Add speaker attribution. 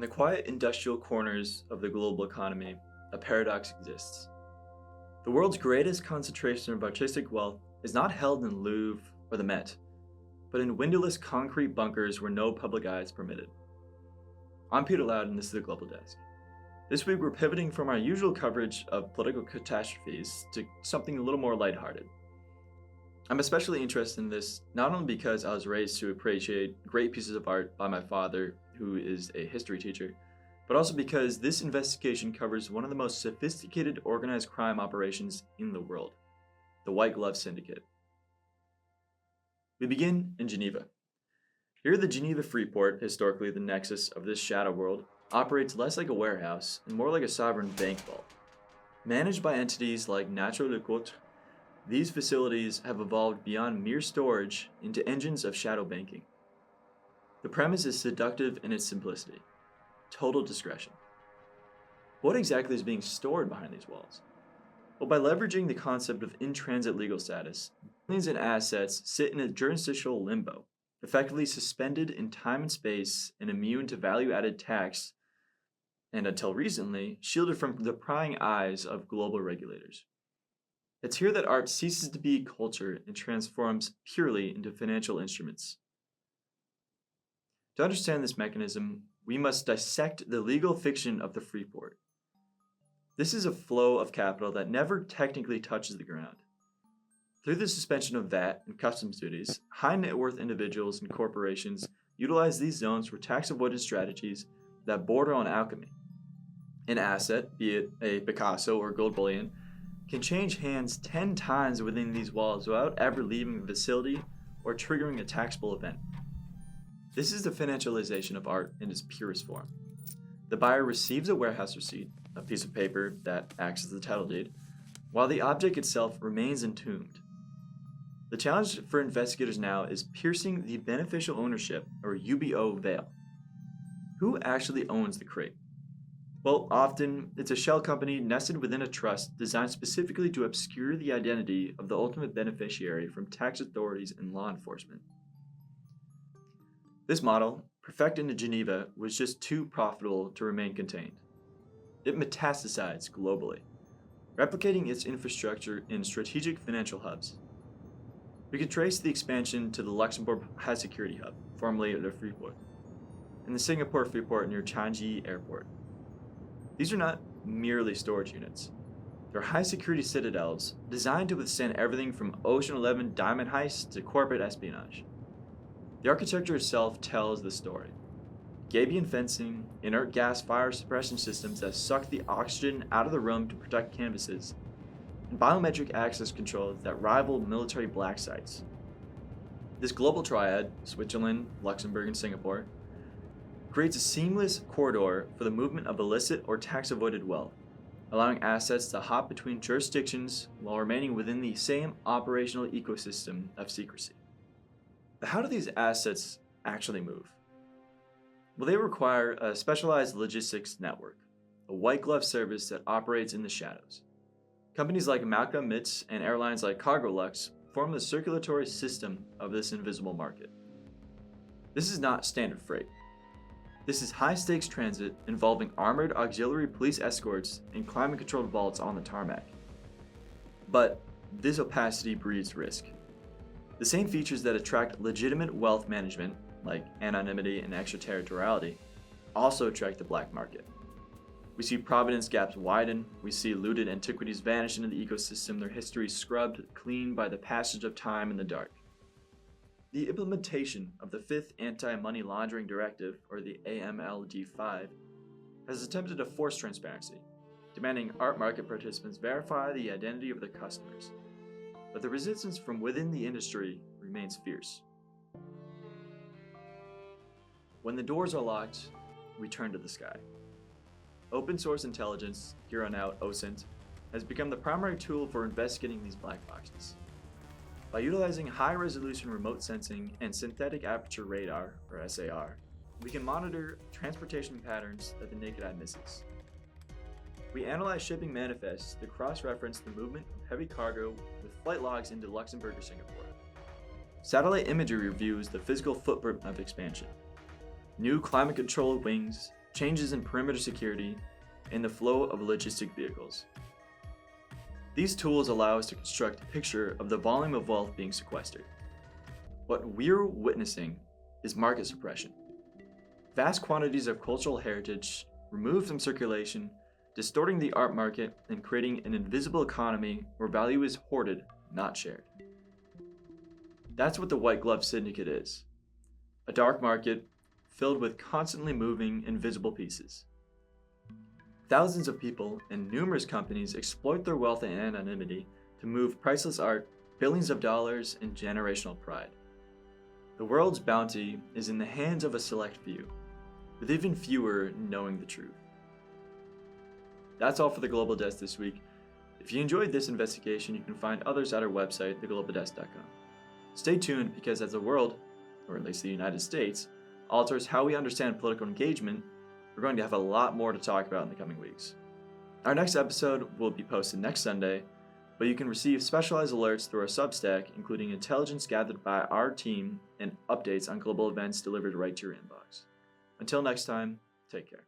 Speaker 1: In the quiet industrial corners of the global economy, a paradox exists. The world's greatest concentration of artistic wealth is not held in the Louvre or the Met, but in windowless concrete bunkers where no public eye is permitted. I'm Peter Loud, and this is the Global Desk. This week, we're pivoting from our usual coverage of political catastrophes to something a little more lighthearted. I'm especially interested in this not only because I was raised to appreciate great pieces of art by my father, who is a history teacher, but also because this investigation covers one of the most sophisticated organized crime operations in the world, the White-Gloved Syndicate. We begin in Geneva. Here, the Geneva Freeport, historically the nexus of this shadow world, operates less like a warehouse and more like a sovereign bank vault. Managed by entities like Natural Le Côte, these facilities have evolved beyond mere storage into engines of shadow banking. The premise is seductive in its simplicity: total discretion. What exactly is being stored behind these walls? Well, by leveraging the concept of in-transit legal status, buildings and assets sit in a jurisdictional limbo, effectively suspended in time and space and immune to value-added tax, and until recently, shielded from the prying eyes of global regulators. It's here that art ceases to be culture and transforms purely into financial instruments. To understand this mechanism, we must dissect the legal fiction of the Freeport. This is a flow of capital that never technically touches the ground. Through the suspension of VAT and customs duties, high net worth individuals and corporations utilize these zones for tax avoidance strategies that border on alchemy. An asset, be it a Picasso or gold bullion, can change hands 10 times within these walls without ever leaving the facility or triggering a taxable event. This is the financialization of art in its purest form. The buyer receives a warehouse receipt, a piece of paper that acts as the title deed, while the object itself remains entombed. The challenge for investigators now is piercing the beneficial ownership, or UBO, veil. Who actually owns the crate? Well, often it's a shell company nested within a trust designed specifically to obscure the identity of the ultimate beneficiary from tax authorities and law enforcement. This model, perfected in Geneva, was just too profitable to remain contained. It metastasized globally, replicating its infrastructure in strategic financial hubs. We can trace the expansion to the Luxembourg High Security Hub, formerly Le Freeport, and the Singapore Freeport near Changi Airport. These are not merely storage units. They're high-security citadels designed to withstand everything from Ocean 11 diamond heists to corporate espionage. The architecture itself tells the story. Gabion fencing, inert gas fire suppression systems that suck the oxygen out of the room to protect canvases, and biometric access controls that rival military black sites. This global triad, Switzerland, Luxembourg, and Singapore, creates a seamless corridor for the movement of illicit or tax-avoided wealth, allowing assets to hop between jurisdictions while remaining within the same operational ecosystem of secrecy. But how do these assets actually move? Well, they require a specialized logistics network, a white-glove service that operates in the shadows. Companies like Malcolm Mitz and airlines like Cargolux form the circulatory system of this invisible market. This is not standard freight. This is high-stakes transit involving armored auxiliary police escorts and climate-controlled vaults on the tarmac. But this opacity breeds risk. The same features that attract legitimate wealth management, like anonymity and extraterritoriality, also attract the black market. We see provenance gaps widen, we see looted antiquities vanish into the ecosystem, their history scrubbed clean by the passage of time in the dark. The implementation of the 5th Anti-Money Laundering Directive, or the AMLD5, has attempted to force transparency, demanding art market participants verify the identity of their customers. But the resistance from within the industry remains fierce. When the doors are locked, we turn to the sky. Open source intelligence, here on out OSINT, has become the primary tool for investigating these black boxes. By utilizing high-resolution remote sensing and synthetic aperture radar, or SAR, we can monitor transportation patterns that the naked eye misses. We analyze shipping manifests to cross-reference the movement of heavy cargo with flight logs into Luxembourg or Singapore. Satellite imagery reviews the physical footprint of expansion. New climate-controlled wings, changes in perimeter security, and the flow of logistic vehicles. These tools allow us to construct a picture of the volume of wealth being sequestered. What we're witnessing is market suppression. Vast quantities of cultural heritage removed from circulation, distorting the art market and creating an invisible economy where value is hoarded, not shared. That's what the White-Gloved Syndicate is. A dark market filled with constantly moving, invisible pieces. Thousands of people and numerous companies exploit their wealth and anonymity to move priceless art, billions of dollars, and generational pride. The world's bounty is in the hands of a select few, with even fewer knowing the truth. That's all for the Global Desk this week. If you enjoyed this investigation, you can find others at our website, theglobaldesk.com. Stay tuned because as the world, or at least the United States, alters how we understand political engagement, we're going to have a lot more to talk about in the coming weeks. Our next episode will be posted next Sunday, but you can receive specialized alerts through our Substack, including intelligence gathered by our team and updates on global events delivered right to your inbox. Until next time, take care.